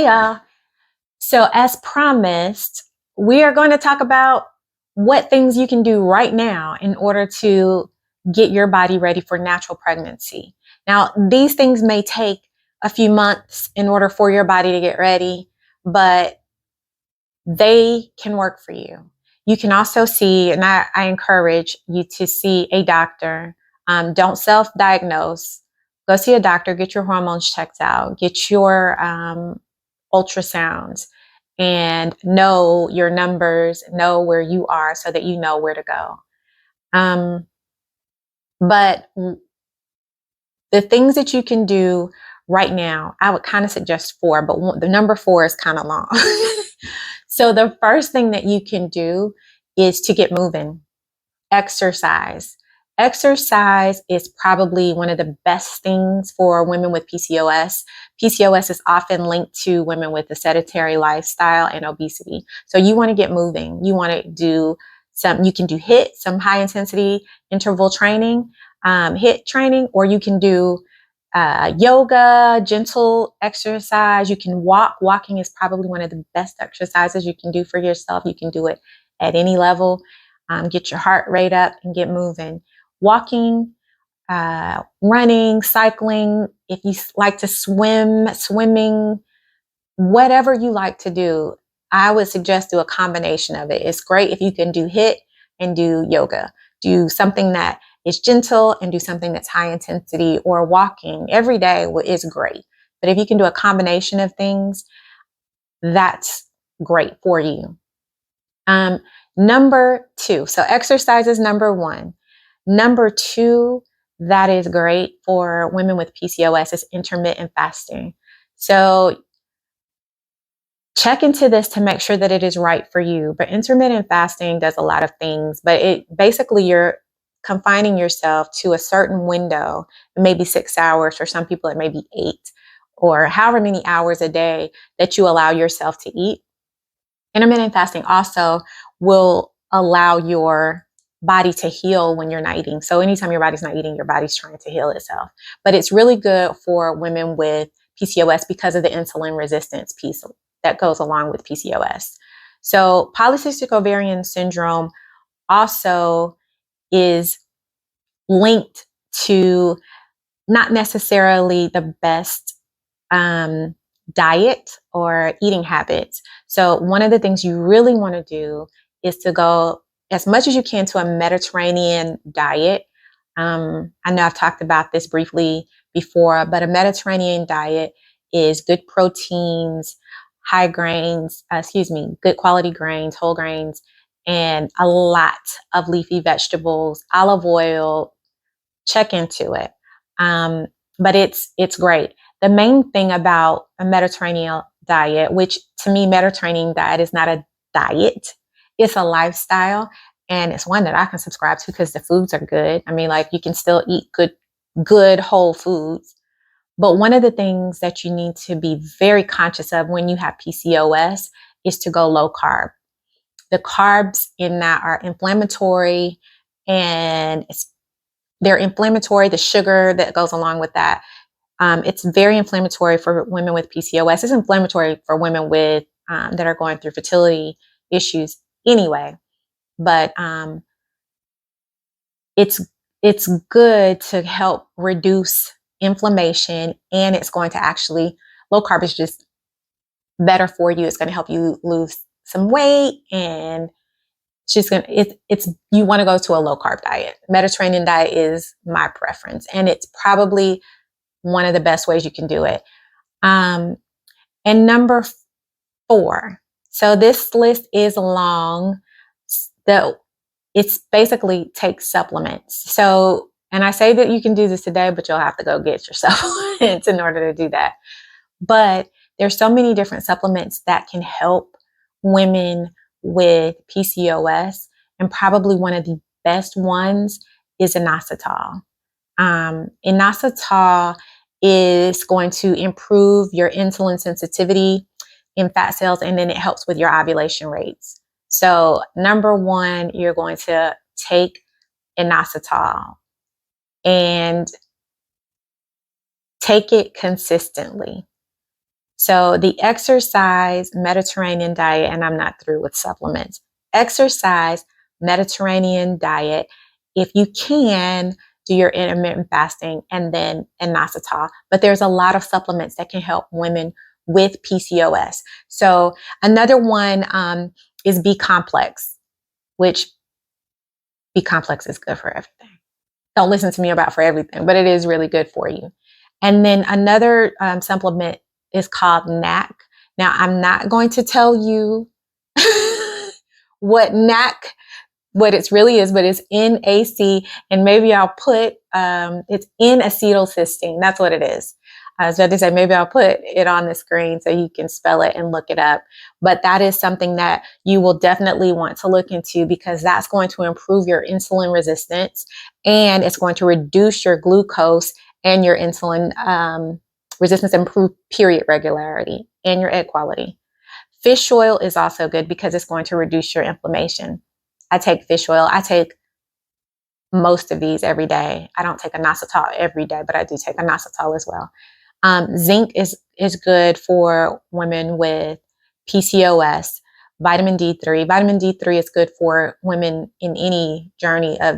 y'all. So as promised, we are going to talk about what things you can do right now in order to get your body ready for natural pregnancy. Now, these things may take a few months in order for your body to get ready, but they can work for you. You can also see, and I encourage you to see a doctor. Don't self-diagnose. Go see a doctor, get your hormones checked out, get your ultrasounds, and know your numbers, know where you are so that you know where to go. But the things that you can do right now, I would kind of suggest 4, but the number 4 is kind of long. So the first thing that you can do is to get moving. Exercise. Exercise is probably one of the best things for women with PCOS. PCOS is often linked to women with a sedentary lifestyle and obesity. So you want to get moving. You want to do you can do HIIT, some high intensity interval training, HIIT training, or you can do yoga, gentle exercise. You can walk. Walking is probably one of the best exercises you can do for yourself. You can do it at any level. Get your heart rate up and get moving. Walking, running, cycling. If you like to swim, swimming, whatever you like to do, I would suggest do a combination of it. It's great if you can do HIIT and do yoga. Do something that is gentle and do something that's high intensity, or walking every day is great. But if you can do a combination of things, that's great for you. Number 2, so exercise is number 1. Number 2, that is great for women with PCOS, is intermittent fasting. So check into this to make sure that it is right for you. But intermittent fasting does a lot of things, but it basically you're confining yourself to a certain window, maybe 6 hours. For some people, it may be 8, or however many hours a day that you allow yourself to eat. Intermittent fasting also will allow your body to heal when you're not eating. So anytime your body's not eating, your body's trying to heal itself. But it's really good for women with PCOS because of the insulin resistance piece that goes along with PCOS. So polycystic ovarian syndrome also is linked to not necessarily the best diet or eating habits. So one of the things you really want to do is to go as much as you can to a Mediterranean diet. I know I've talked about this briefly before, but a Mediterranean diet is good proteins, high grains, good quality grains, whole grains, and a lot of leafy vegetables, olive oil. Check into it. But it's great. The main thing about a Mediterranean diet, which to me, Mediterranean diet is not a diet, it's a lifestyle. And it's one that I can subscribe to because the foods are good. I mean, like, you can still eat good whole foods. But one of the things that you need to be very conscious of when you have PCOS is to go low carb. The carbs in that are inflammatory, and they're inflammatory. The sugar that goes along with that, it's very inflammatory for women with PCOS. It's inflammatory for women with that are going through fertility issues anyway. But it's good to help reduce inflammation, and it's going to actually, low carb is just better for you. It's going to help you lose some weight, and you want to go to a low carb diet. Mediterranean diet is my preference, and it's probably one of the best ways you can do it. And number 4, so this list is long. It's basically take supplements. So, and I say that you can do this today, but you'll have to go get your supplements in order to do that. But there's so many different supplements that can help women with PCOS, and probably one of the best ones is inositol. Inositol is going to improve your insulin sensitivity in fat cells, and then it helps with your ovulation rates. So number 1, you're going to take inositol and take it consistently. So the exercise, Mediterranean diet, and I'm not through with supplements. Exercise, Mediterranean diet. If you can, do your intermittent fasting and then inositol. But there's a lot of supplements that can help women with PCOS. So another one is B complex, which B complex is good for everything. Don't listen to me about for everything, but it is really good for you. And then another supplement is called NAC. Now, I'm not going to tell you what NAC, what it really is, but it's NAC, and maybe I'll put, it's N-acetylcysteine. That's what it is. I was about to say, maybe I'll put it on the screen so you can spell it and look it up. But that is something that you will definitely want to look into, because that's going to improve your insulin resistance, and it's going to reduce your glucose and your insulin resistance, improve period regularity and your egg quality. Fish oil is also good because it's going to reduce your inflammation. I take fish oil. I take most of these every day. I don't take inositol every day, but I do take inositol as well. Zinc is good for women with PCOS. Vitamin D3. Vitamin D3 is good for women in any journey of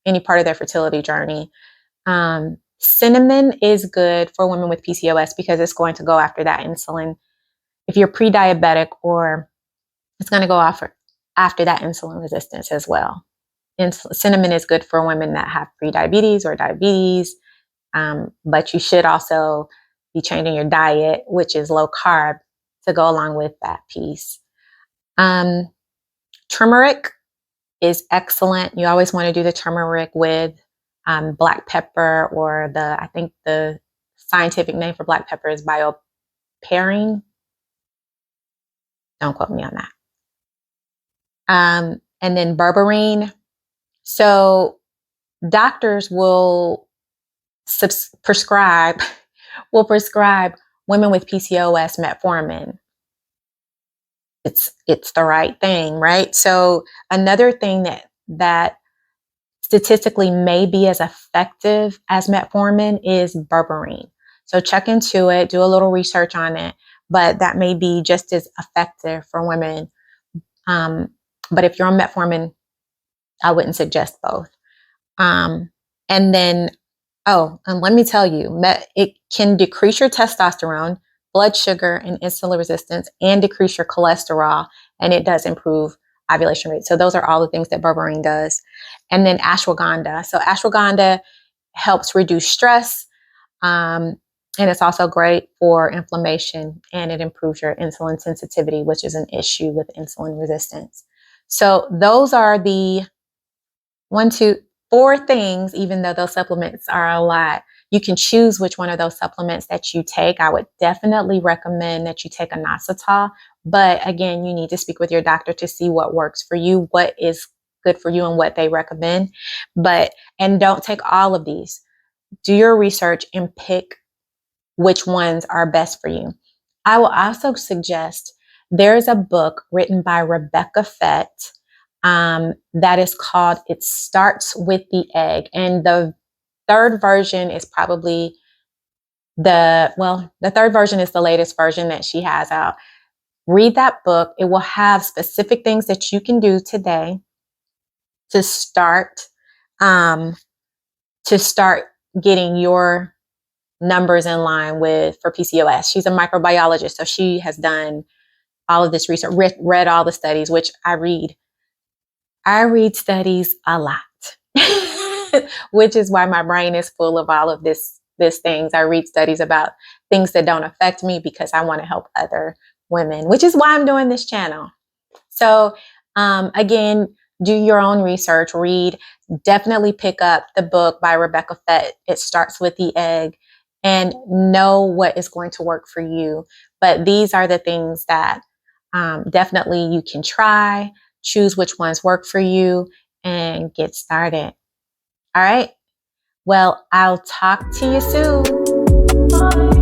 any part of their fertility journey. Cinnamon is good for women with PCOS because it's going to go after that insulin. If you're pre-diabetic, or it's going to go after that insulin resistance as well. Cinnamon is good for women that have pre-diabetes or diabetes, but you should also be changing your diet, which is low carb, to go along with that piece. Turmeric is excellent. You always want to do the turmeric with black pepper, or I think the scientific name for black pepper is bioperine. Don't quote me on that. And then berberine. So doctors will prescribe women with PCOS metformin. It's the right thing, right? So another thing that statistically may be as effective as metformin is berberine. So check into it, do a little research on it, but that may be just as effective for women. But if you're on metformin, I wouldn't suggest both. And then, and let me tell you, it can decrease your testosterone, blood sugar, and insulin resistance, and decrease your cholesterol, and it does improve ovulation rate. So those are all the things that berberine does. And then ashwagandha. So ashwagandha helps reduce stress, and it's also great for inflammation, and it improves your insulin sensitivity, which is an issue with insulin resistance. So those are the 4 things, even though those supplements are a lot. You can choose which one of those supplements that you take. I would definitely recommend that you take inositol. But again, you need to speak with your doctor to see what works for you, what is good for you, and what they recommend. And don't take all of these. Do your research and pick which ones are best for you. I will also suggest there's a book written by Rebecca Fett that is called It Starts with the Egg. And the third version is probably the third version is the latest version that she has out. Read that book. It will have specific things that you can do today to start getting your numbers in line for PCOS. She's a microbiologist, so she has done all of this research, read all the studies, which I read. I read studies a lot, which is why my brain is full of all of these things. I read studies about things that don't affect me because I want to help other women, which is why I'm doing this channel. So again, do your own research, read, definitely pick up the book by Rebecca Fett. It Starts with the Egg, and know what is going to work for you. But these are the things that definitely you can try, choose which ones work for you, and get started. All right. Well, I'll talk to you soon. Bye.